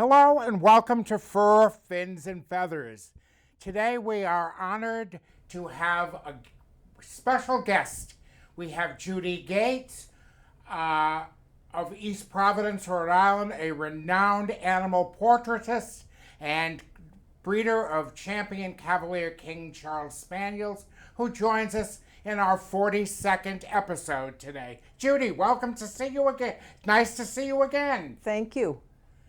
Hello and welcome to Fur, Fins, and Feathers. Today we are honored to have a special guest. We have Judy Gates of East Providence, Rhode Island, a renowned animal portraitist and breeder of champion Cavalier King Charles Spaniels, who joins us in our 42nd episode today. Judy, welcome to see you again. Nice to see you again. Thank you.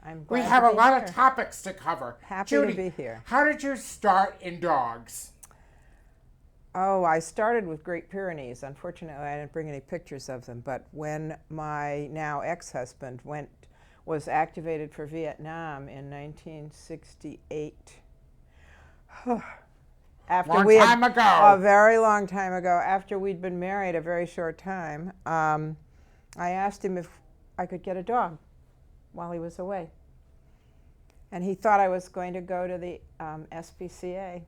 I'm glad We have to a be lot here. of topics to cover. Happy Judy, to be here. How did you start in dogs? Oh, I started with Great Pyrenees. Unfortunately, I didn't bring any pictures of them. But when my now ex-husband was activated for Vietnam in 1968, a very long time ago, after we'd been married a very short time, I asked him if I could get a dog while he was away. And he thought I was going to go to the SPCA.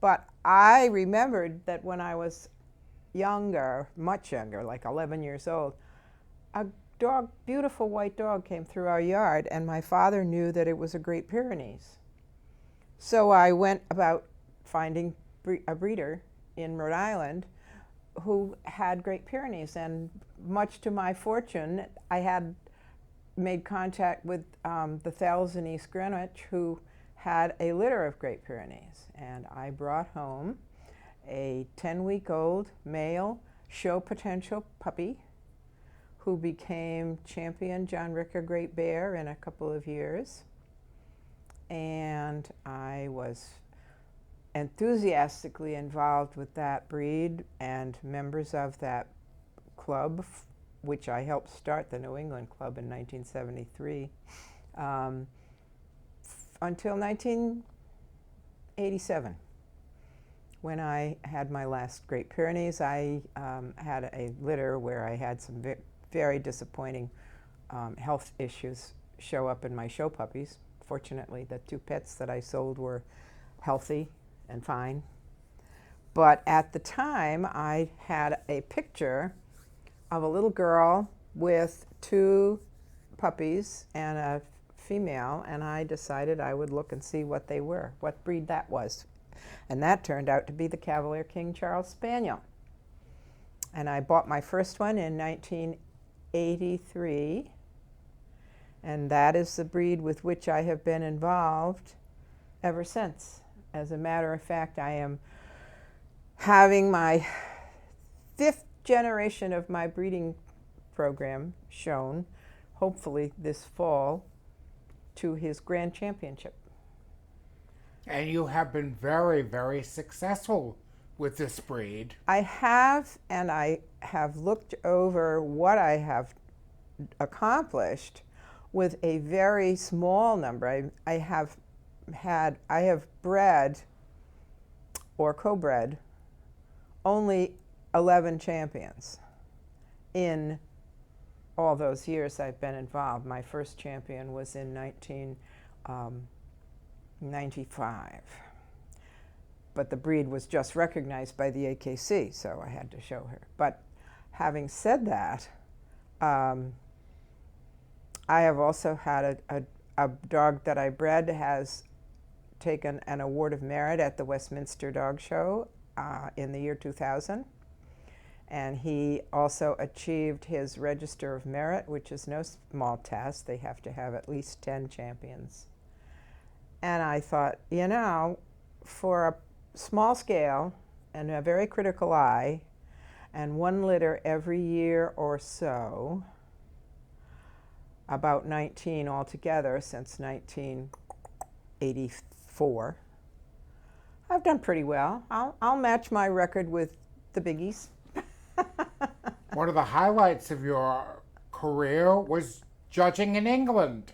But I remembered that when I was younger, much younger, like 11 years old, a beautiful white dog came through our yard, and my father knew that it was a Great Pyrenees. So I went about finding a breeder in Rhode Island who had Great Pyrenees, and much to my fortune, I had made contact with the Thales in East Greenwich, who had a litter of Great Pyrenees, and I brought home a 10-week-old male show potential puppy who became champion John Ricker Great Bear in a couple of years, and I was enthusiastically involved with that breed and members of that club, which I helped start, the New England Club, in 1973, until 1987. When I had my last Great Pyrenees, I had a litter where I had some very disappointing health issues show up in my show puppies. Fortunately, the two pets that I sold were healthy and fine. But at the time, I had a picture of a little girl with two puppies and a female, and I decided I would look and see what they were, what breed that was. And that turned out to be the Cavalier King Charles Spaniel. And I bought my first one in 1983, and that is the breed with which I have been involved ever since. As a matter of fact, I am having my 5th generation of my breeding program shown, hopefully this fall, to his grand championship. And you have been very, very successful with this breed. I have, and I have looked over what I have accomplished with a very small number. I have bred or co-bred only 11 champions in all those years I've been involved. My first champion was in 1995. But the breed was just recognized by the AKC, so I had to show her. But having said that, I have also had a dog that I bred has taken an award of merit at the Westminster Dog Show in the year 2000. And he also achieved his Register of Merit, which is no small task. They have to have at least 10 champions. And I thought, you know, for a small scale and a very critical eye, and one litter every year or so, about 19 altogether since 1984, I've done pretty well. I'll match my record with the biggies. One of the highlights of your career was judging in England.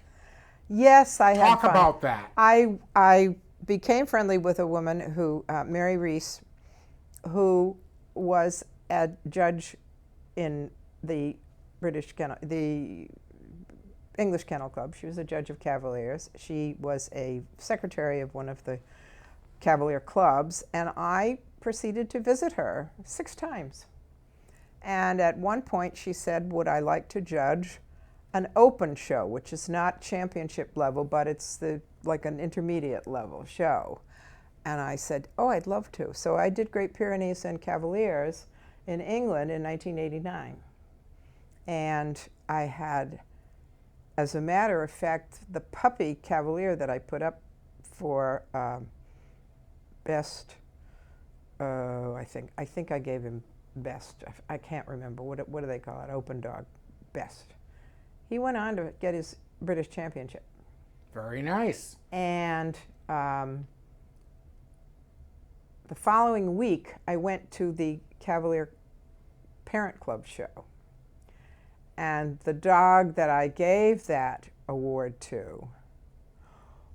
Yes, I had fun. Talk about that. I became friendly with a woman who, Mary Reese, who was a judge in the English Kennel Club. She was a judge of Cavaliers. She was a secretary of one of the Cavalier clubs, and I proceeded to visit her 6 times. And at one point she said, would I like to judge an open show, which is not championship level, but it's like an intermediate level show. And I said, oh, I'd love to. So I did Great Pyrenees and Cavaliers in England in 1989. And I had, as a matter of fact, the puppy Cavalier that I put up for best, I think I gave him best. I can't remember. What do they call it? Open dog. Best. He went on to get his British championship. Very nice. And the following week, I went to the Cavalier Parent Club show. And the dog that I gave that award to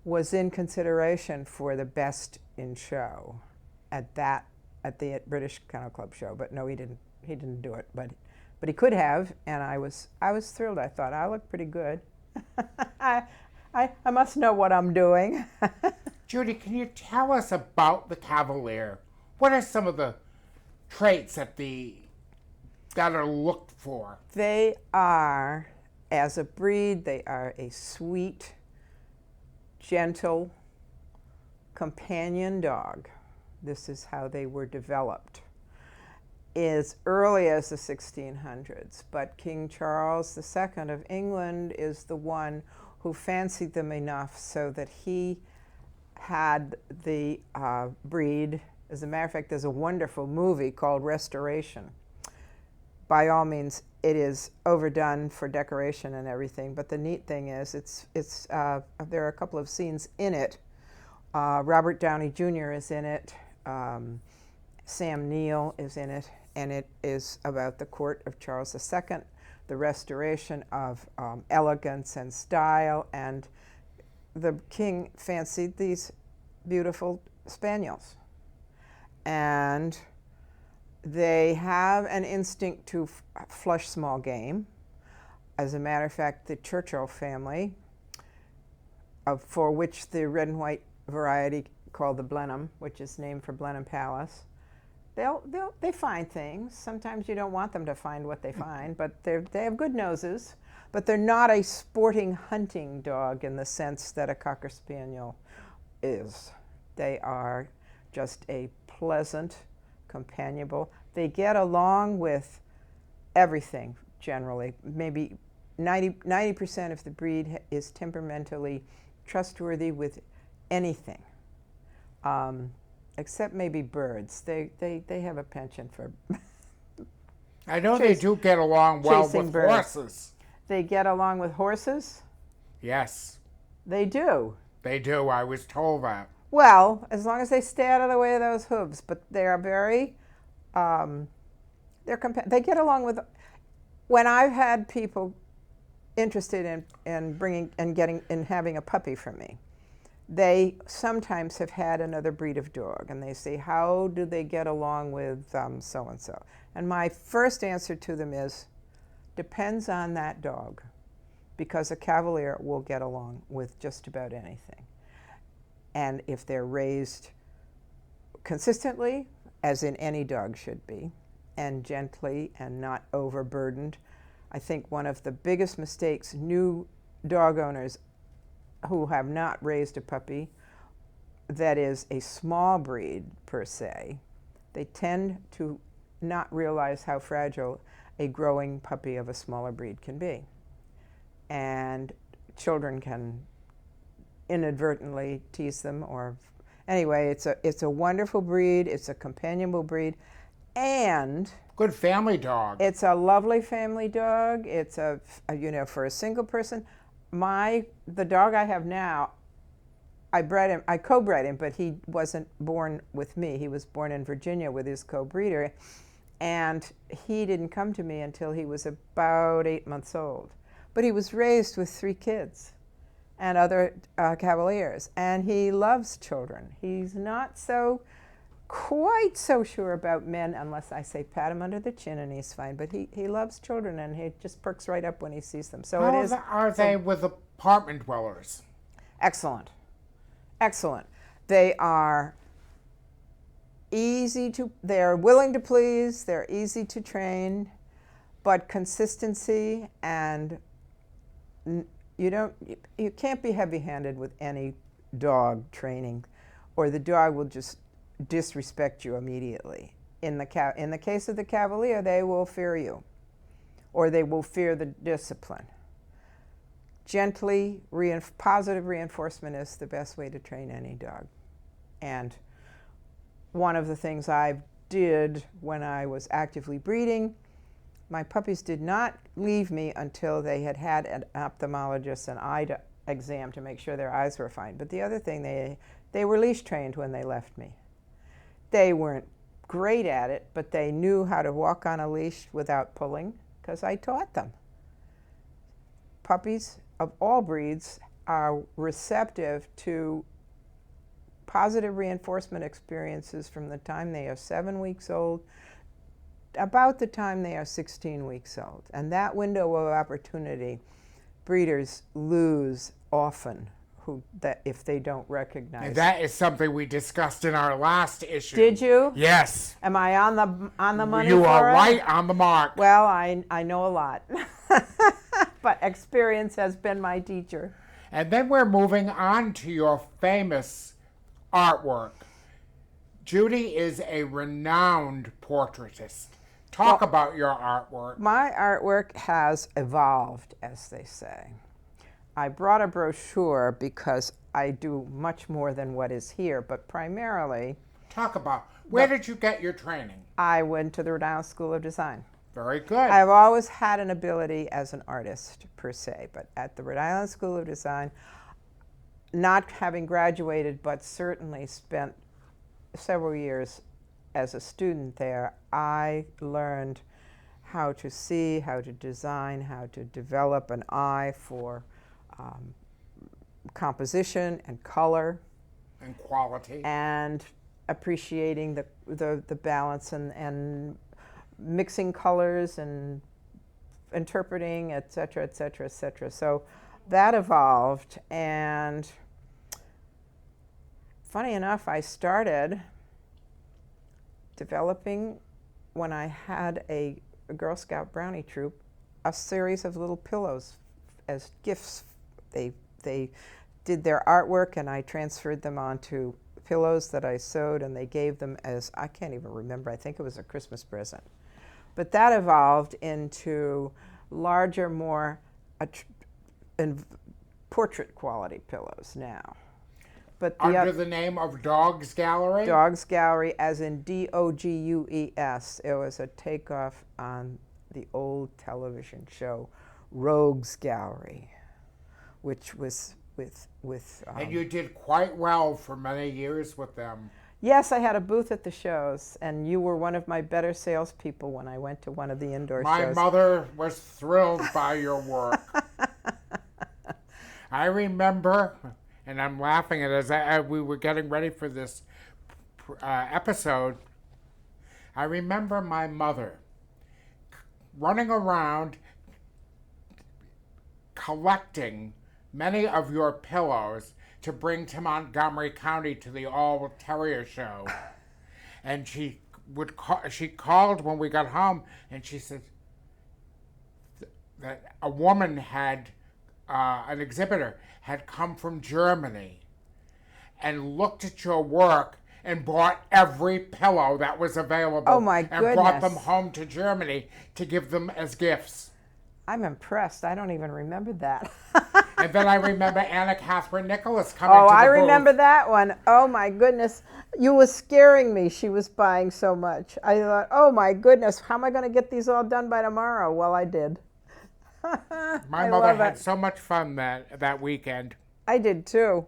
was in consideration for the best in show at the British Kennel Club show. But no, he didn't do it. But he could have, and I was thrilled. I thought, I look pretty good. I must know what I'm doing. Judy, can you tell us about the Cavalier? What are some of the traits that are looked for? They are, as a breed, they are a sweet, gentle companion dog. This is how they were developed as early as the 1600s. But King Charles II of England is the one who fancied them enough so that he had the breed. As a matter of fact, there's a wonderful movie called Restoration. By all means, it is overdone for decoration and everything, but the neat thing is there are a couple of scenes in it. Robert Downey Jr. is in it. Sam Neill is in it, and it is about the court of Charles II, the restoration of elegance and style, and the king fancied these beautiful spaniels. And they have an instinct to flush small game. As a matter of fact, the Churchill family, for which the red and white variety called the Blenheim, which is named for Blenheim Palace, they find things. Sometimes you don't want them to find what they find, but they have good noses. But they're not a sporting hunting dog in the sense that a Cocker Spaniel is. They are just a pleasant, companionable. They get along with everything generally. Maybe 90% of the breed is temperamentally trustworthy with anything, except maybe birds. They have a penchant for I know they do get along well with birds. Horses. They get along with horses? Yes. They do. They do. I was told that. Well, as long as they stay out of the way of those hooves. But they are very, they get along with, when I've had people interested in bringing and getting and having a puppy from me, they sometimes have had another breed of dog, and they say, how do they get along with so-and-so? And my first answer to them is, depends on that dog, because a Cavalier will get along with just about anything. And if they're raised consistently, as in any dog should be, and gently and not overburdened, I think one of the biggest mistakes new dog owners who have not raised a puppy that is a small breed per se, they tend to not realize how fragile a growing puppy of a smaller breed can be. And children can inadvertently tease them, or anyway, it's a wonderful breed, it's a companionable breed, and good family dog. It's a lovely family dog. It's for a single person. The dog I have now, I co-bred him, but he wasn't born with me. He was born in Virginia with his co-breeder, and he didn't come to me until he was about 8 months old. But he was raised with 3 kids and other Cavaliers, and he loves children. He's not quite so sure about men unless I say pat him under the chin and he's fine, but he loves children, and he just perks right up when he sees them. So are they with apartment dwellers? Excellent. They are they're willing to please, they're easy to train, but consistency and you can't be heavy-handed with any dog training, or the dog will just disrespect you immediately. In the case of the Cavalier, they will fear you, or they will fear the discipline. Gently, positive reinforcement is the best way to train any dog. And one of the things I did when I was actively breeding, my puppies did not leave me until they had had an ophthalmologist and eye exam to make sure their eyes were fine. But the other thing, they were leash trained when they left me. They weren't great at it, but they knew how to walk on a leash without pulling because I taught them. Puppies of all breeds are receptive to positive reinforcement experiences from the time they are 7 weeks old, about the time they are 16 weeks old. And that window of opportunity, breeders lose often if they don't recognize. And that is something we discussed in our last issue. Did you? Yes. Am I on the money? You for are it? right on the mark. Well, I know a lot, but experience has been my teacher. And then we're moving on to your famous artwork. Judy is a renowned portraitist. Talk about your artwork. My artwork has evolved, as they say. I brought a brochure because I do much more than what is here, but primarily... Talk about, where did you get your training? I went to the Rhode Island School of Design. Very good. I've always had an ability as an artist, per se, but at the Rhode Island School of Design, not having graduated, but certainly spent several years as a student there, I learned how to see, how to design, how to develop an eye for composition and color. And quality. And appreciating the balance and mixing colors and interpreting, et cetera, et cetera, et cetera. So that evolved, and funny enough, I started developing, when I had a Girl Scout brownie troop, a series of little pillows as gifts. They did their artwork, and I transferred them onto pillows that I sewed, and they gave them as, I can't even remember, I think it was a Christmas present. But that evolved into larger, more portrait quality pillows now. But under the name of Dogs Gallery? Dogs Gallery, as in Dogues. It was a takeoff on the old television show Rogues Gallery, which was with and you did quite well for many years with them. Yes, I had a booth at the shows, and you were one of my better salespeople when I went to one of the indoor shows. My mother was thrilled by your work. I remember, and I'm laughing at it as we were getting ready for this episode, I remember my mother running around collecting many of your pillows to bring to Montgomery County to the All Terrier Show. And she called when we got home, and she said that a woman had, an exhibitor, had come from Germany and looked at your work and bought every pillow that was available. Oh my goodness. And brought them home to Germany to give them as gifts. I'm impressed. I don't even remember that. And then I remember Anna Catherine Nicholas coming to the booth. Oh, I remember that one. Oh my goodness. You were scaring me. She was buying so much. I thought, oh my goodness, how am I going to get these all done by tomorrow? Well, I did. My mother had so much fun that weekend. I did too.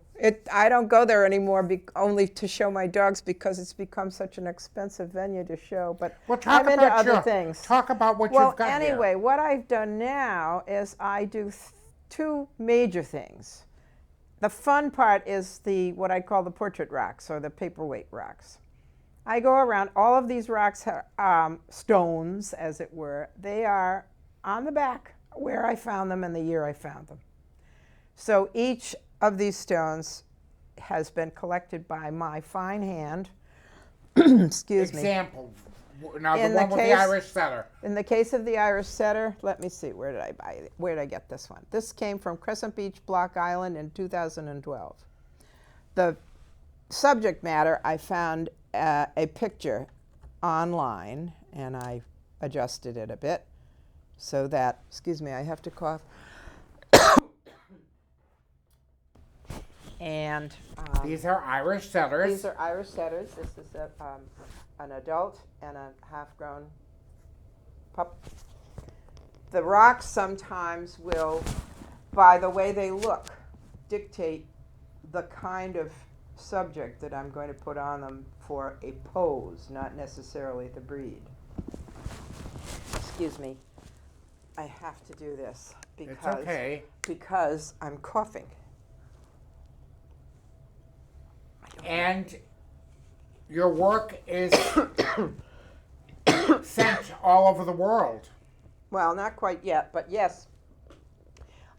I don't go there anymore only to show my dogs because it's become such an expensive venue to show. But I'm into other things. Talk about what you've got Well, anyway, what I've done now is I do two major things. The fun part is what I call the portrait rocks, or the paperweight rocks. I go around. All of these rocks are stones, as it were. They are on the back where I found them and the year I found them. So each of these stones has been collected by my fine hand. Excuse me. Example. Now the one with the Irish setter. In the case of the Irish setter, let me see, where did I buy it? Where did I get this one? This came from Crescent Beach, Block Island in 2012. The subject matter, I found a picture online, and I adjusted it a bit so that, excuse me, I have to cough. And these are Irish setters. These are Irish setters. This is an adult and a half-grown pup. The rocks sometimes will, by the way they look, dictate the kind of subject that I'm going to put on them for a pose, not necessarily the breed. Excuse me. I have to do this because I'm coughing. And your work is sent all over the world. Well, not quite yet, but yes.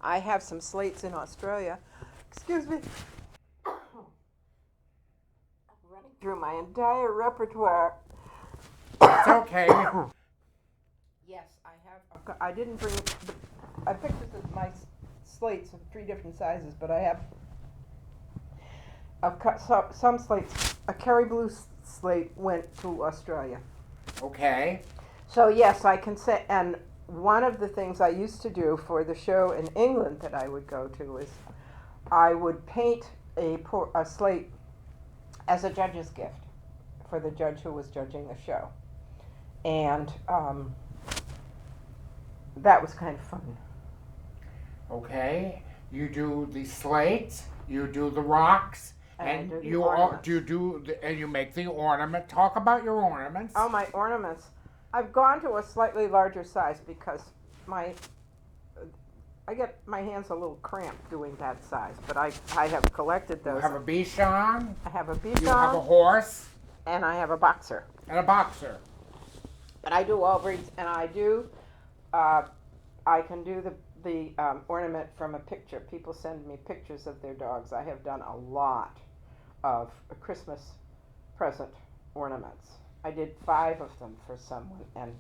I have some slates in Australia. Excuse me. I'm running through my entire repertoire. It's okay. Yes, I have. I didn't bring. I picked my slates of 3 different sizes, but I have. Some slates. A Kerry Blue slate went to Australia. Okay. So yes, I can say. And one of the things I used to do for the show in England that I would go to is I would paint a slate as a judge's gift for the judge who was judging the show. And that was kind of fun. Okay. You do the slates, you do the rocks, and you make the ornament. Talk about your ornaments. Oh, my ornaments. I've gone to a slightly larger size because I get my hands a little cramped doing that size, but I have collected those. You have a Bichon. I have a Bichon. You have a horse. And I have a boxer. And a boxer. But I do all breeds, and I can do the ornament from a picture. People send me pictures of their dogs. I have done a lot of Christmas present ornaments. I did 5 of them for someone, and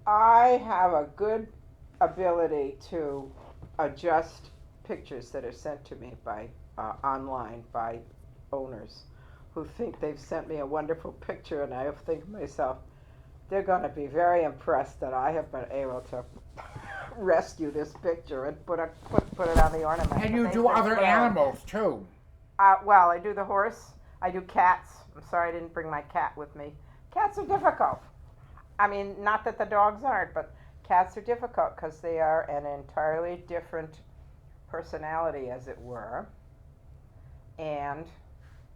I have a good ability to adjust pictures that are sent to me by online by owners who think they've sent me a wonderful picture, and I think to myself, they're going to be very impressed that I have been able to rescue this picture and put it on the ornament. And you do other animals too. Well, I do the horse. I do cats. I'm sorry I didn't bring my cat with me. Cats are difficult. I mean, not that the dogs aren't, but cats are difficult because they are an entirely different personality, as it were. And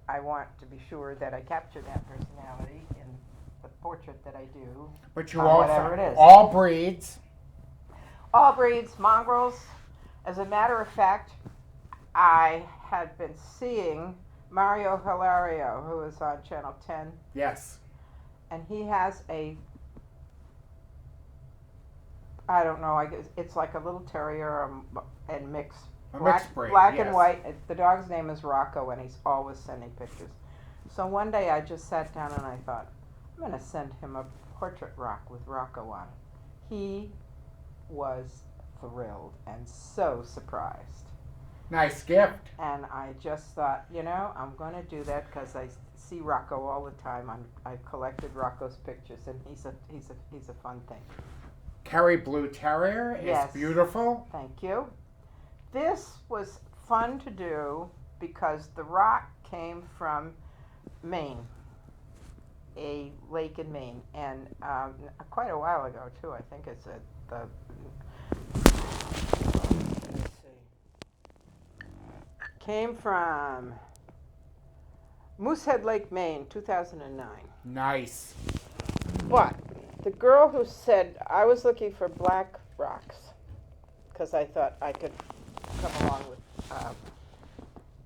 I want to be sure that I capture that personality in the portrait that I do. But you whatever it is. All breeds. All breeds, mongrels. As a matter of fact, I had been seeing Mario Hilario, who is on Channel 10. Yes. And he has I don't know, I guess it's like a little terrier and mixed. Mixed breed, black yes. and white. The dog's name is Rocco, and he's always sending pictures. So one day I just sat down and I thought, I'm going to send him a portrait rock with Rocco on it. He was thrilled and so surprised. Nice gift. And I just thought, I'm going to do that because I see Rocco all the time. I've collected Rocco's pictures, and he's a fun thing. Kerry Blue Terrier is beautiful. Thank you. This was fun to do because the rock came from Maine, a lake in Maine, and quite a while ago too. I think it's came from Moosehead Lake, Maine, 2009. Nice. But the girl who said I was looking for black rocks because I thought I could come along with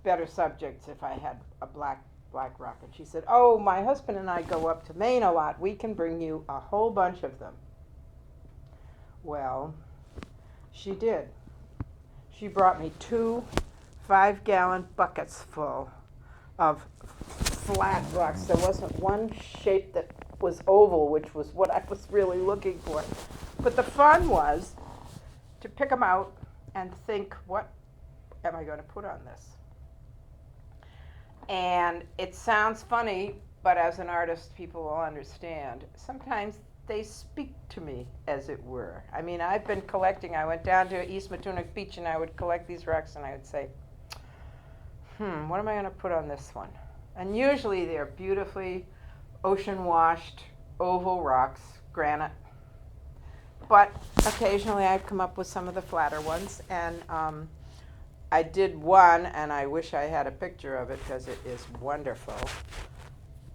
better subjects if I had a black rock. And she said, oh, my husband and I go up to Maine a lot. We can bring you a whole bunch of them. Well, she did. She brought me 2 5-gallon buckets full of flat rocks. There wasn't one shape that was oval, which was what I was really looking for. But the fun was to pick them out and think, what am I going to put on this? And it sounds funny, but as an artist, people will understand. Sometimes they speak to me, as it were. I mean, I've been collecting. I went down to East Matunic Beach, and I would collect these rocks, and I would say, what am I going to put on this one? And usually they're beautifully ocean-washed oval rocks, granite. But occasionally I'd come up with some of the flatter ones, and I did one, and I wish I had a picture of it because it is wonderful.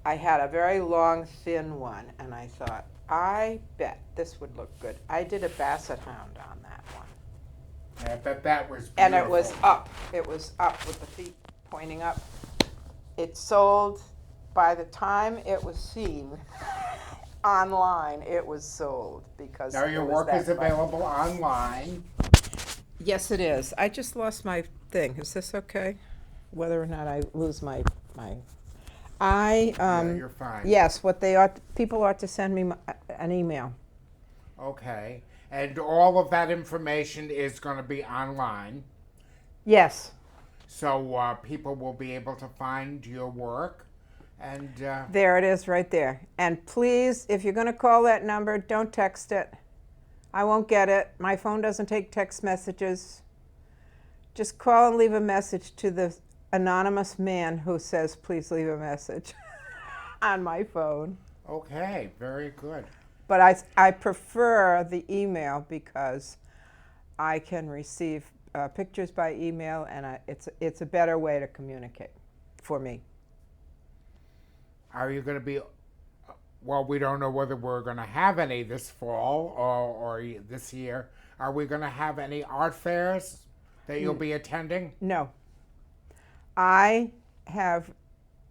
I had a very long, thin one, and I thought, I bet this would look good. I did a basset hound on that one. I bet that was beautiful. And it was up. It was up with the feet pointing up. It sold, by the time it was seen online, it was sold because now your work is available online. Yes, it is. I just lost my thing. Is this okay? Whether or not I lose my Yeah, you're fine. Yes, people ought to send me an email. Okay. And all of that information is going to be online. Yes. So people will be able to find your work. And there it is right there. And please, if you're going to call that number, don't text it. I won't get it. My phone doesn't take text messages. Just call and leave a message to the anonymous man who says, please leave a message on my phone. Okay, very good. But I prefer the email because I can receive pictures by email, and it's a better way to communicate for me. Are you going to be, well, we don't know whether we're going to have any this fall or this year. Are we going to have any art fairs that you'll be attending? No. I have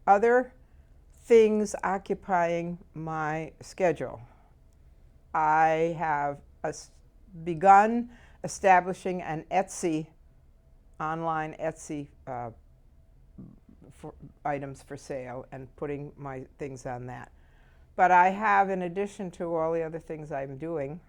other things occupying my schedule. I have begun establishing an online Etsy for items for sale and putting my things on that. But I have, in addition to all the other things I'm doing,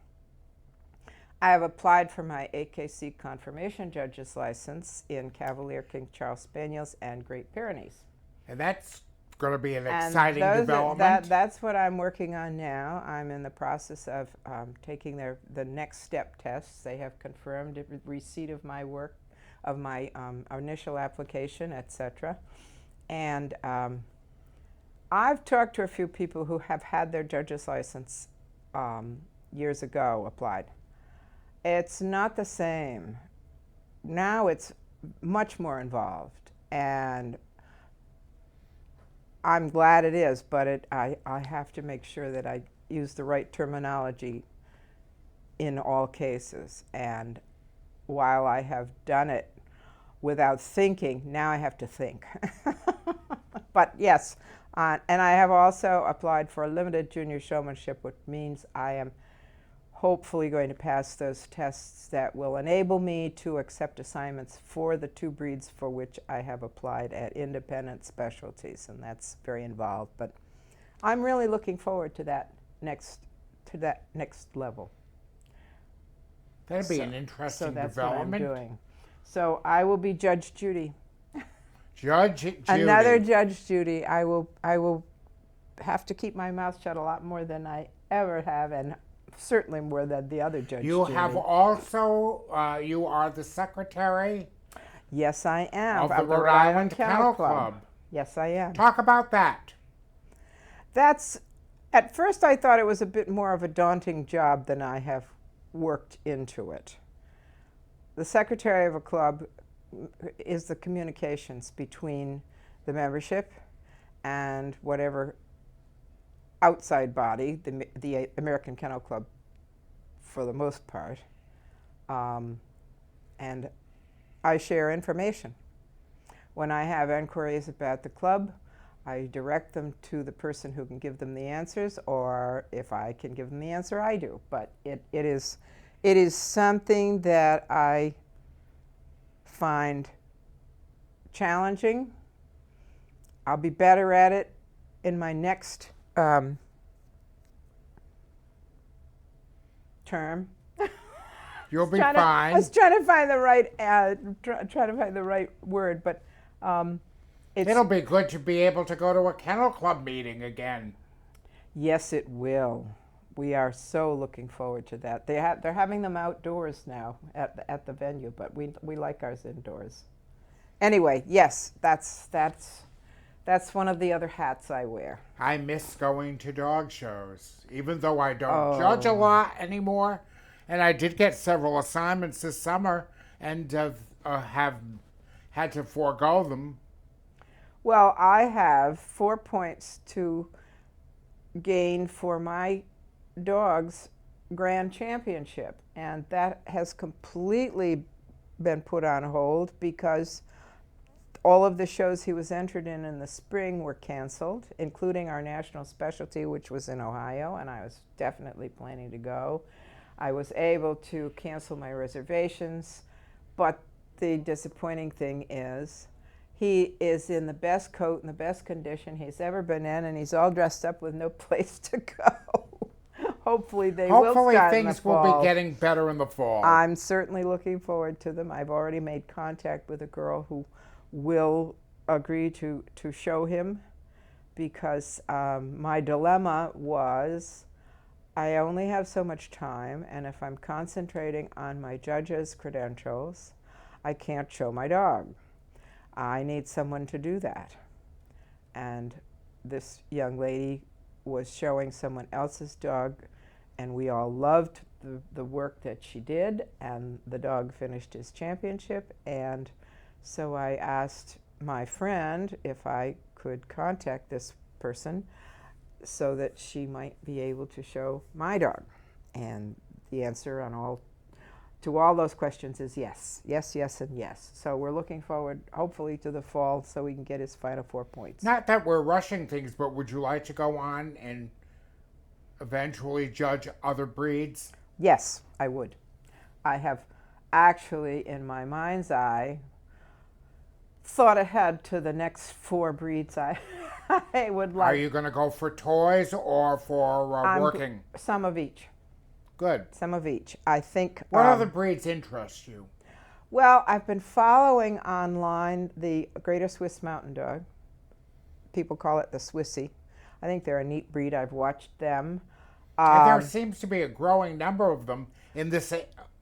I have applied for my AKC confirmation judge's license in Cavalier King Charles Spaniels and Great Pyrenees. And that's going to be an exciting development. That's what I'm working on now. I'm in the process of taking the next step tests. They have confirmed receipt of my work, of my initial application, etc. And I've talked to a few people who have had their judge's license years ago applied. It's not the same. Now it's much more involved, and I'm glad it is, but I have to make sure that I use the right terminology in all cases. And while I have done it without thinking, now I have to think. But yes, and I have also applied for a limited junior showmanship, which means I am hopefully going to pass those tests that will enable me to accept assignments for the 2 breeds for which I have applied at independent specialties, and that's very involved. But I'm really looking forward to that next level. That'd be an interesting development. So that's what I'm doing. So I will be Judge Judy. Judge Judy. Another Judge Judy. I will have to keep my mouth shut a lot more than I ever have, and certainly more than the other Judge You Judy. have also, you are the secretary? Yes, I am. Of the Rhode Island Kennel Club. Yes, I am. Talk about that. At first I thought it was a bit more of a daunting job than I have worked into it. The secretary of a club is the communications between the membership and whatever outside body, the American Kennel Club for the most part, and I share information. When I have inquiries about the club, I direct them to the person who can give them the answers, or if I can give them the answer, I do. But it is something that I find challenging. I'll be better at it in my next term. You'll be I fine. was trying to find the right trying to find the right word, but it'll be good to be able to go to a kennel club meeting again. Yes, it will. We are so looking forward to that. They're having them outdoors now at the venue, but we like ours indoors. Anyway, yes, that's one of the other hats I wear. I miss going to dog shows, even though I don't judge a lot anymore. And I did get several assignments this summer and have had to forego them. Well, I have 4 points to gain for my dog's grand championship, and that has completely been put on hold because all of the shows he was entered in the spring were canceled, including our national specialty, which was in Ohio, and I was definitely planning to go. I was able to cancel my reservations, but the disappointing thing is he is in the best coat and the best condition he's ever been in, and he's all dressed up with no place to go. Hopefully things will be getting better in the fall. I'm certainly looking forward to them. I've already made contact with a girl who will agree to show him, because my dilemma was I only have so much time, and if I'm concentrating on my judge's credentials, I can't show my dog. I need someone to do that. And this young lady was showing someone else's dog, and we all loved the work that she did, and the dog finished his championship. And so I asked my friend if I could contact this person so that she might be able to show my dog. And the answer to all those questions is yes. Yes, yes, and yes. So we're looking forward, hopefully, to the fall so we can get his final 4 points. Not that we're rushing things, but would you like to go on and eventually judge other breeds? Yes, I would. I have actually, in my mind's eye, thought ahead to the next 4 breeds I would like. Are you going to go for toys or for working? Some of each. Good. Some of each. I think. What other breeds interest you? Well, I've been following online the Greater Swiss Mountain Dog. People call it the Swissy. I think they're a neat breed. I've watched them. And there seems to be a growing number of them in this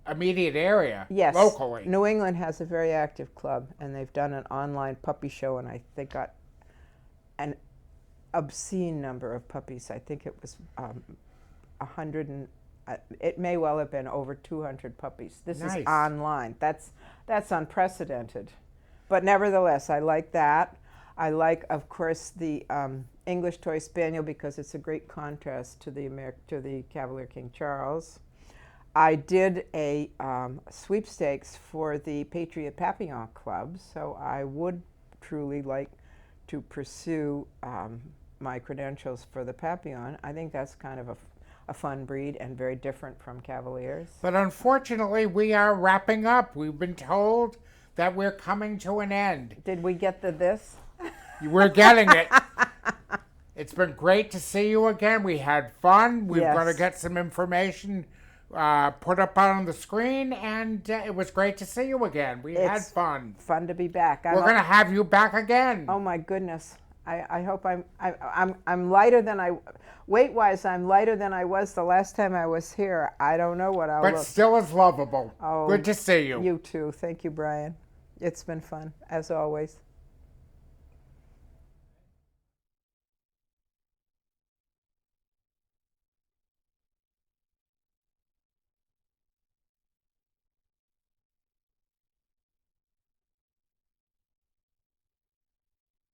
immediate area, yes, locally. New England has a very active club, and they've done an online puppy show, and they got an obscene number of puppies. I think it was 100 and it may well have been over 200 puppies. This is online. That's unprecedented. But nevertheless, I like that. I like, of course, the English Toy Spaniel because it's a great contrast to the Cavalier King Charles. I did a sweepstakes for the Patriot Papillon Club, so I would truly like to pursue my credentials for the Papillon. I think that's kind of a fun breed and very different from Cavaliers. But unfortunately, we are wrapping up. We've been told that we're coming to an end. Did we get this? We're getting it. It's been great to see you again. We had fun. We're going to get some information put up on the screen, and it was great to see you again. We had fun. Fun to be back. We're going to have you back again. Oh my goodness! I hope I'm lighter than weight-wise. I'm lighter than I was the last time I was here. I don't know what I'll look. But still as lovable. Oh, good to see you. You too. Thank you, Brian. It's been fun as always.